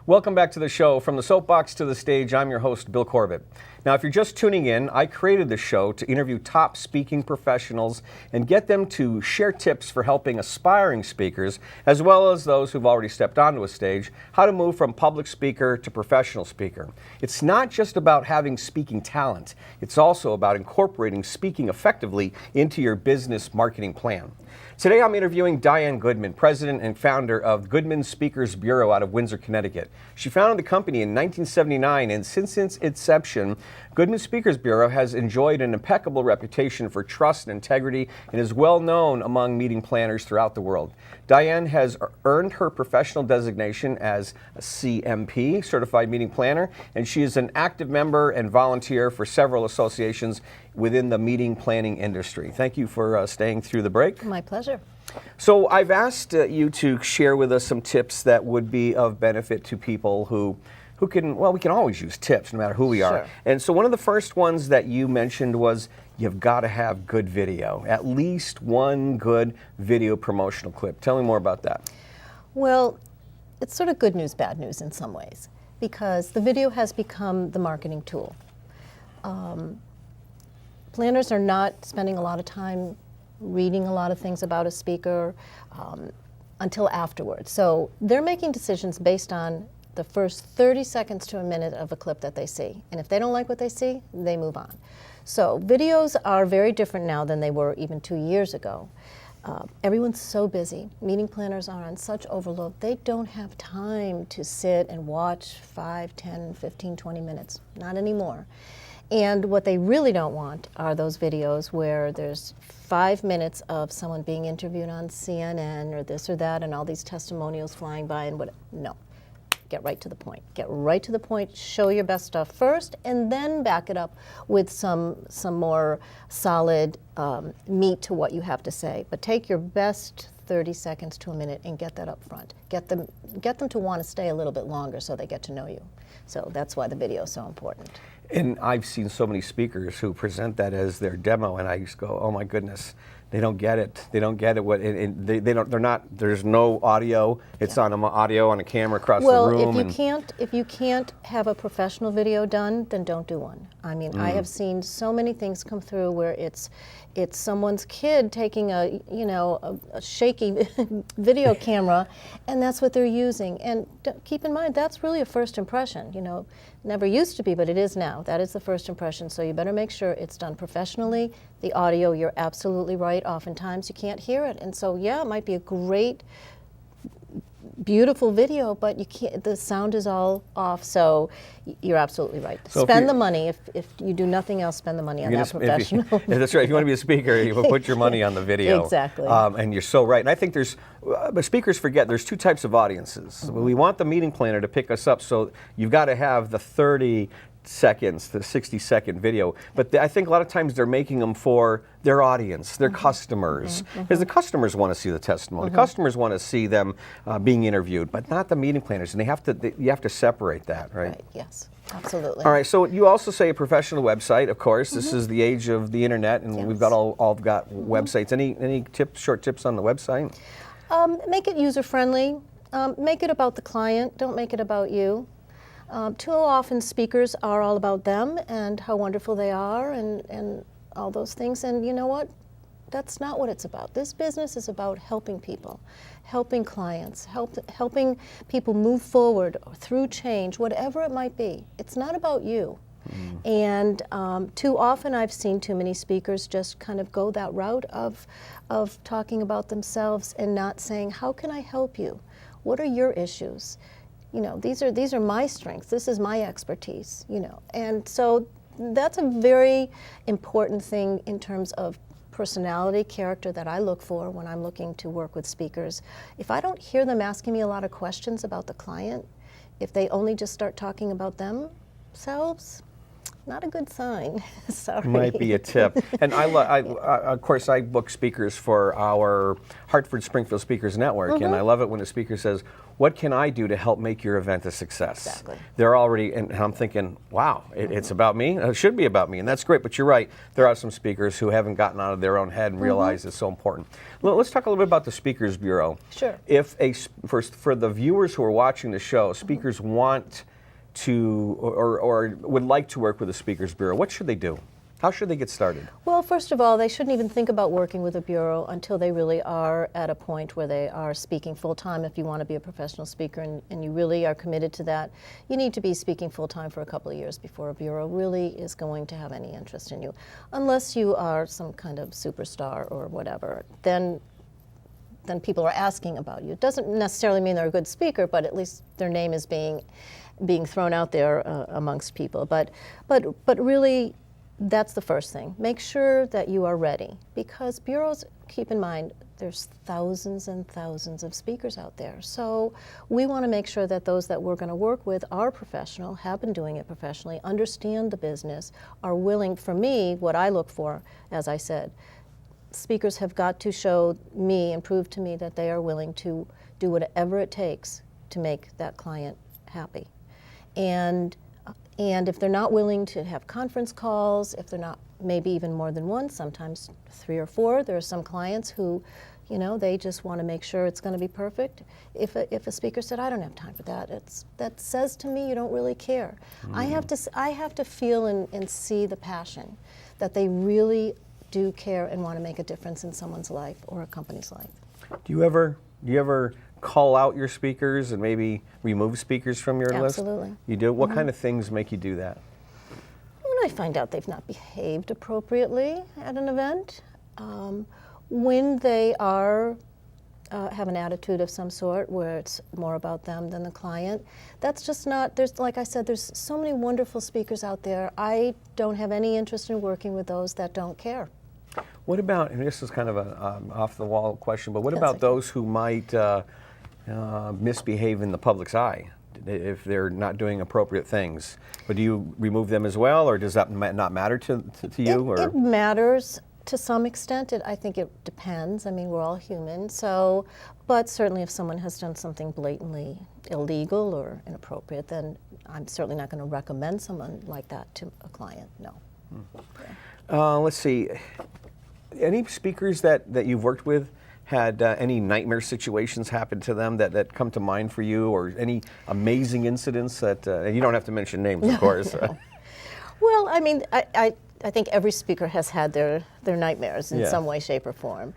Welcome back to the show. From the Soapbox to the Stage, I'm your host, Bill Corbett. Now, if you're just tuning in, I created the show to interview top speaking professionals and get them to share tips for helping aspiring speakers, as well as those who've already stepped onto a stage, how to move from public speaker to professional speaker. It's not just about having speaking talent. It's also about incorporating speaking effectively into your business marketing plan. Today I'm interviewing Diane Goodman, president and founder of Goodman Speakers Bureau out of Windsor, Connecticut. She founded the company in 1979, and since its inception, Goodman Speakers Bureau has enjoyed an impeccable reputation for trust and integrity and is well known among meeting planners throughout the world. Diane has earned her professional designation as a CMP, Certified Meeting Planner, and she is an active member and volunteer for several associations within the meeting planning industry. Thank you for staying through the break. My pleasure. So I've asked you to share with us some tips that would be of benefit to people who can, well, we can always use tips no matter who we are. Sure. And so one of the first ones that you mentioned was you've got to have good video, at least one good video promotional clip. Tell me more about that. Well, it's sort of good news, bad news in some ways, because the video has become the marketing tool. Planners are not spending a lot of time reading a lot of things about a speaker until afterwards. So they're making decisions based on the first 30 seconds to a minute of a clip that they see. And if they don't like what they see, they move on. So videos are very different now than they were even 2 years ago. Everyone's so busy. Meeting planners are on such overload. They don't have time to sit and watch 5, 10, 15, 20 minutes. Not anymore. And what they really don't want are those videos where there's 5 minutes of someone being interviewed on CNN or this or that and all these testimonials flying by and what. No. Get right to the point. Get right to the point, show your best stuff first, and then back it up with some more solid meat to what you have to say. But take your best 30 seconds to a minute and get that up front. Get them to want to stay a little bit longer so they get to know you. So that's why the video is so important. And I've seen so many speakers who present that as their demo, and I just go, oh my goodness, they don't get it. They don't get it. They don't. They're not. There's no audio. It's on an audio on a camera across the room. Well, if you can't have a professional video done, then don't do one. I mean, I have seen so many things come through where it's someone's kid taking a shaky video camera, and that's what they're using. And keep in mind, that's really a first impression. Never used to be, but it is now. That is the first impression. So you better make sure it's done professionally. The audio, you're absolutely right. Oftentimes you can't hear it, and so yeah, it might be a great, beautiful video, but you can't. The sound is all off. So you're absolutely right. So spend the money. If you do nothing else, spend the money on that professional. That's right. If you want to be a speaker, you will put your money on the video. Exactly. And you're so right. And I think but speakers forget there's two types of audiences. Mm-hmm. We want the meeting planner to pick us up, so you've got to have the 30 seconds, the 60-second video. But I think a lot of times they're making them for their audience, their customers, because the customers want to see the testimony. The customers want to see them being interviewed, but not the meeting planners. And you have to separate that, right? Right. Yes. Absolutely. All right. So you also say a professional website. Of course, this is the age of the internet, and we've got all got websites. Any tips, short tips on the website? Make it user friendly. Make it about the client. Don't make it about you. Too often speakers are all about them and how wonderful they are and all those things. And you know what? That's not what it's about. This business is about helping people, helping clients, helping people move forward through change, whatever it might be. It's not about you. And too often I've seen too many speakers just kind of go that route of talking about themselves and not saying, how can I help you? What are your issues? These are my strengths. This is my expertise, And so that's a very important thing in terms of personality, character that I look for when I'm looking to work with speakers. If I don't hear them asking me a lot of questions about the client, if they only just start talking about themselves, not a good sign. Sorry. Might be a tip. And of course, I book speakers for our Hartford Springfield Speakers Network, and I love it when a speaker says, what can I do to help make your event a success? Exactly. They're already, and I'm thinking, wow, it's about me? It should be about me, and that's great, but you're right. There are some speakers who haven't gotten out of their own head and realize it's so important. Let's talk a little bit about the Speakers Bureau. Sure. If for the viewers who are watching the show, speakers want to or would like to work with the Speakers Bureau, what should they do? How should they get started? Well, first of all, they shouldn't even think about working with a bureau until they really are at a point where they are speaking full-time. If you want to be a professional speaker and you really are committed to that, you need to be speaking full-time for a couple of years before a bureau really is going to have any interest in you. Unless you are some kind of superstar or whatever, then people are asking about you. It doesn't necessarily mean they're a good speaker, but at least their name is being thrown out there amongst people. But really, that's the first thing. Make sure that you are ready, because bureaus, keep in mind, there's thousands and thousands of speakers out there. So we want to make sure that those that we're going to work with are professional, have been doing it professionally, understand the business, are willing. For me, what I look for, as I said, speakers have got to show me and prove to me that they are willing to do whatever it takes to make that client happy. And if they're not willing to have conference calls, if they're not, maybe even more than one, sometimes 3 or 4, there are some clients who, they just want to make sure it's going to be perfect. If a speaker said, I don't have time for that, that says to me you don't really care. I have to feel and see the passion that they really do care and want to make a difference in someone's life or a company's life. Do you ever call out your speakers and maybe remove speakers from your list? Absolutely. You do? What kind of things make you do that? When I find out they've not behaved appropriately at an event, when they are have an attitude of some sort where it's more about them than the client, that's just not, like I said, there's so many wonderful speakers out there. I don't have any interest in working with those that don't care. What about, and this is kind of an off-the-wall question, but what That's about okay. those who might misbehave in the public's eye if they're not doing appropriate things? But do you remove them as well, or does that not matter to you? It matters to some extent. I think it depends. I mean, we're all human. So, but certainly if someone has done something blatantly illegal or inappropriate, then I'm certainly not going to recommend someone like that to a client, no. Let's see. Any speakers that you've worked with had any nightmare situations happen to them that come to mind for you, or any amazing incidents that, and you don't have to mention names, of course. No. Well, I mean, I think every speaker has had their nightmares in some way, shape, or form.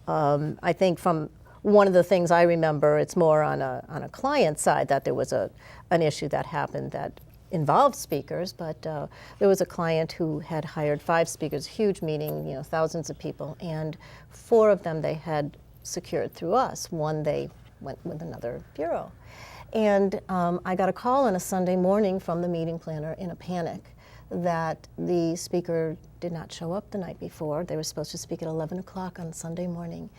I think from one of the things I remember, it's more on a client side, that there was an issue that happened that involved speakers, but there was a client who had hired 5 speakers, huge meeting, thousands of people, and 4 of them they had secured through us. 1 they went with another bureau. And I got a call on a Sunday morning from the meeting planner in a panic that the speaker did not show up the night before. They were supposed to speak at 11 o'clock on Sunday morning,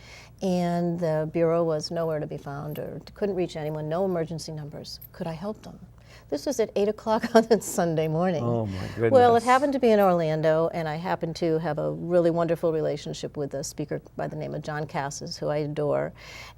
and the bureau was nowhere to be found or couldn't reach anyone, no emergency numbers. Could I help them? This was at 8 o'clock on a Sunday morning. Oh my goodness. Well, it happened to be in Orlando, and I happened to have a really wonderful relationship with a speaker by the name of John Cassis, who I adore.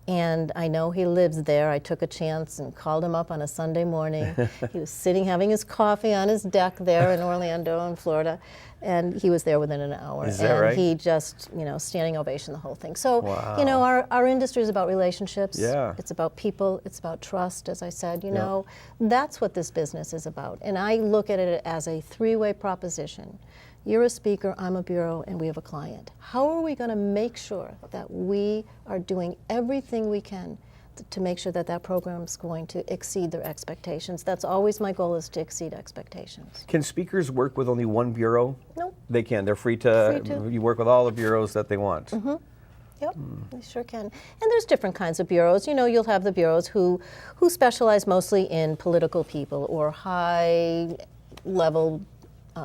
And I know he lives there. I took a chance and called him up on a Sunday morning. He was sitting having his coffee on his deck there in Orlando in Florida, and he was there within an hour. Is that and right? He just, standing ovation, the whole thing. So, Wow. Our industry is about relationships. Yeah. It's about people. It's about trust, as I said. That's what this business is about. And I look at it as a 3-way proposition. You're a speaker, I'm a bureau, and we have a client. How are we going to make sure that we are doing everything we can to make sure that that program is going to exceed their expectations? That's always my goal, is to exceed expectations. Can speakers work with only one bureau? No. They can. They're free to. Free to. You work with all the bureaus that they want. Mm-hmm. Yep, they sure can. And there's different kinds of bureaus. You'll have the bureaus who specialize mostly in political people or high-level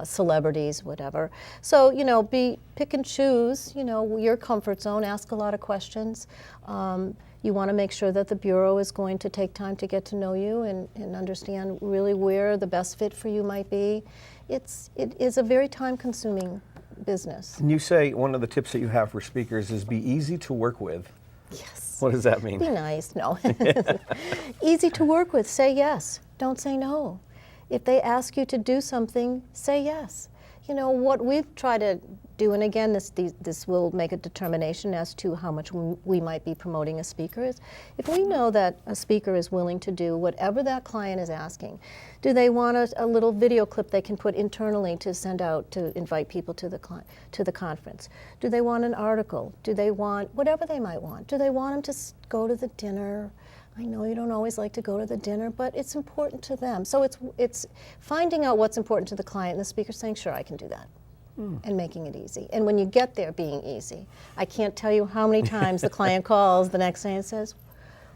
celebrities, whatever. So, pick and choose, your comfort zone, ask a lot of questions. You want to make sure that the bureau is going to take time to get to know you and understand really where the best fit for you might be. It is a very time-consuming business. And you say one of the tips that you have for speakers is be easy to work with. Yes. What does that mean? Be nice. No. Easy to work with. Say yes. Don't say no. If they ask you to do something, say yes. You know, what we've tried to do, and again, this will make a determination as to how much we might be promoting a speaker, is if we know that a speaker is willing to do whatever that client is asking. Do they want a little video clip they can put internally to send out to invite people to the conference? Do they want an article? Do they want whatever they might want? Do they want them to go to the dinner? I know you don't always like to go to the dinner, but it's important to them. So it's finding out what's important to the client, and the speaker saying, sure, I can do that, and making it easy. And when you get there, being easy. I can't tell you how many times the client calls the next day and says,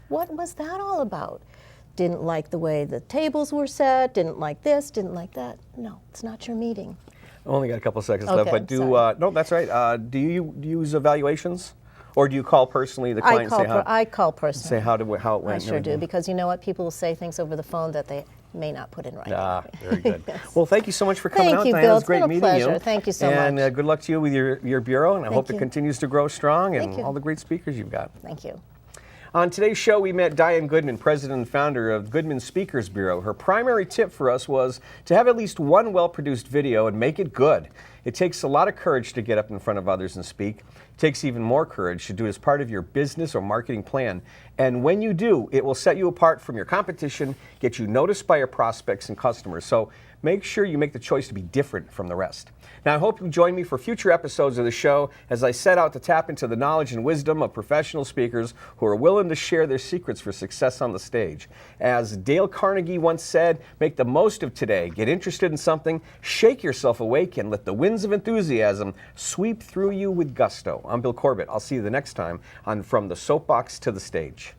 what was that all about? Didn't like the way the tables were set, didn't like this, didn't like that. No, it's not your meeting. I've only got a couple seconds Okay, left, but sorry. no, that's right. Do you use evaluations? Or do you call personally the client and say how? I call personally. Say how it went. I sure do, because you know what? People will say things over the phone that they may not put in writing. Ah, very good. Yes. Well, thank you so much for coming Thank out, you, Diane. Bill. It was It's great been a meeting pleasure. you. Thank you so and, much. And good luck to you with your bureau, and I hope it you. continues to grow strong and Thank you. all the great speakers you've got. Thank you. On today's show, we met Diane Goodman, president and founder of Goodman Speakers Bureau. Her primary tip for us was to have at least one well-produced video and make it good. It takes a lot of courage to get up in front of others and speak. It takes even more courage to do it as part of your business or marketing plan. And when you do, it will set you apart from your competition, get you noticed by your prospects and customers. So make sure you make the choice to be different from the rest. Now, I hope you join me for future episodes of the show as I set out to tap into the knowledge and wisdom of professional speakers who are willing to share their secrets for success on the stage. As Dale Carnegie once said, make the most of today. Get interested in something, shake yourself awake, and let the winds of enthusiasm sweep through you with gusto. I'm Bill Corbett. I'll see you the next time on From the Soapbox to the Stage.